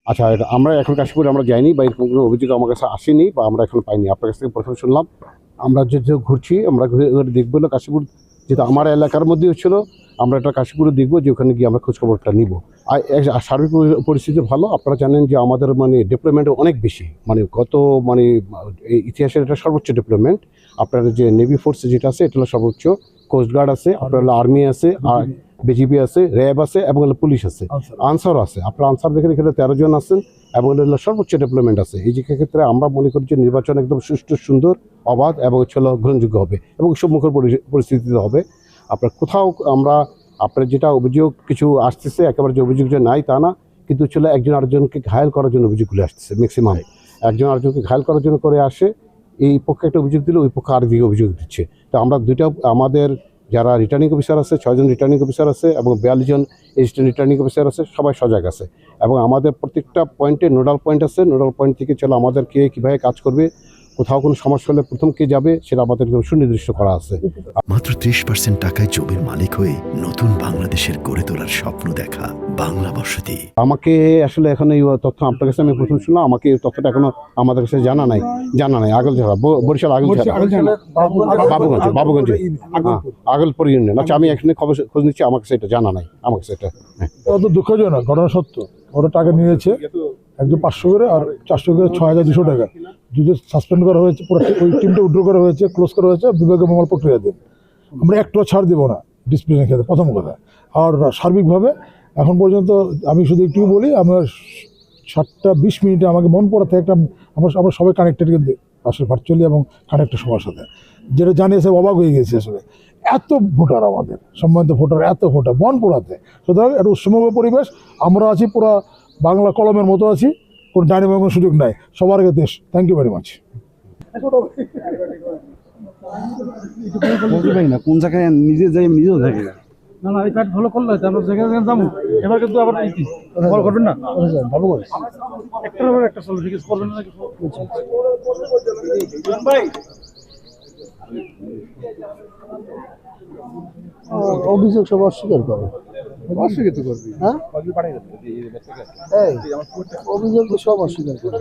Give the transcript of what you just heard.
আচ্ছা, আমরা এখন কাশীপুরে আমরা যাইনি বা এরকম কোনো অভিযোগ আমার কাছে আসেনি বা আমরা এখন পাইনি। আপনার কাছ থেকে প্রথমে শুনলাম। আমরা যে ঘুরছি, আমরা ঘুরে দেখবো না কাশীপুর, যেটা আমার এলাকার মধ্যে হচ্ছিল, আমরা এটা কাশীপুরে দেখবো যে ওখানে গিয়ে আমরা খোঁজখবরটা নিব। আর সার্বিক পরিস্থিতি ভালো। আপনারা জানেন যে আমাদের মানে ডেভেলপমেন্ট অনেক বেশি, মানে কত মানে ইতিহাসের এটা সর্বোচ্চ ডেভেলপমেন্ট। আপনার যে নেভি ফোর্স যেটা আছে এটা হলো সর্বোচ্চ, কোস্টগার্ড আছে, আপনার হলো আর্মি আছে, আর বিজিবি আছে, র্যাব আছে এবং পুলিশ আছে, আনসারও আছে। আপনার আনসার দেখেন এখানে 13 জন আছেন এবং হলো সর্বোচ্চ ডেভেলপমেন্ট আছে। এই যে ক্ষেত্রে আমরা মনে করি যে নির্বাচন একদম সুষ্ঠু, সুন্দর, অবাধ এবং হলো গ্রহণযোগ্য হবে এবং সম্মুখের পরিস্থিতিতে হবে। আপনার কোথাও আমরা আপনার যেটা অভিযোগ কিছু আসতেছে, একেবারে যে অভিযোগ যে নাই তা না, কিন্তু ছিল একজন আরেকজনকে ঘায়েল করার জন্য অভিযোগগুলো আসতেছে। ম্যাক্সিমাম একজন আরেকজনকে ঘায়েল করার জন্য করে আসে, এই পক্ষে একটা অভিযোগ দিলে ওই পক্ষে আরেকদিকে অভিযোগ দিচ্ছে। তো আমরা দুইটা, আমাদের যারা রিটার্নিং অফিসার আছে 6 জন রিটার্নিং অফিসার আছে এবং 42 জন অ্যাসিস্ট্যান্ট রিটার্নিং অফিসার আছে, সবাই সজাগ আছে এবং আমাদের প্রত্যেকটা পয়েন্টে নোডাল পয়েন্ট আছে। নোডাল পয়েন্ট থেকে চলো আমাদের কে কীভাবে কাজ করবে, কোথাও কোনো সমস্যা হলে প্রথম কে যাবে সেটা আমাদের সুনির্দিষ্ট করা আছে। মাত্র 30% টাকায় জমির মালিক হয়ে নতুন বাংলাদেশের গড়ে তোলার স্বপ্ন দেখা বাংলা বসতি। আমাকে আসলে এখন এই তথ্য আপনার কাছে আমি প্রথম শুনলাম। আমাকে এই তথ্যটা এখনো আমাদের কাছে জানা নাই। আগলঝাড়া, বরিশাল আগলঝাড়া, বাবুগঞ্জে আগলপুর ইউনিয়ন। আচ্ছা, আমি এখানে খোঁজ নিচ্ছি, আমার কাছে এটা জানা নাই, আমার কাছে এটা। অত দুঃখজনক ঘটনা, সত্য। ওরা টাকা নিয়েছে একদম 500 করে আর 400 করে 6200 টাকা। দুটো সাসপেন্ড করা হয়েছে, পুরো ওই টিমটা উইথড্র করা হয়েছে, ক্লোজ করা হয়েছে বিভাগীয় মামলা প্রক্রিয়াধীন। আমরা একটু ছাড় দেবো না ডিসিপ্লিনের ক্ষেত্রে, প্রথম কথা। আর সার্বিকভাবে এখন পর্যন্ত আমি শুধু একটু বলি, আমার 7টা 20 মিনিটে আমাকে মন পড়াতে একটা আমরা সবাই কানেক্টেড কিন্তু আসলে ভার্চুয়ালি এবং কানেক্টেড সবার সাথে, যেটা জানিয়েছে অবাক হয়ে গেছে। আসলে এত ভোটার, আমাদের সম্মানিত ভোটার, এত ভোটার মন পড়াতে। সুতরাং একটা উৎসমগ্র পরিবেশ। আমরা আছি পুরা বাংলা কলমের মতো আছি, কোনো ডাইনামিকের সুযোগ নাই। সবার আগে দেশ। Thank you very much. না কোন জায়গায় নিজে যাই নিজেও থাকি না। না না, এই কাজ ভালো করলে আমরা যেখানে যাবো এবার কিন্তু আবার ফল করবেন না, ভালো করে একটার আবার একটা চলো, ঠিক আছে, করবেন না কিছু। অভিযোগ সব অস্বীকার করে, অস্বীকার করবি, হ্যাঁ, অভিযোগ সব অস্বীকার করে।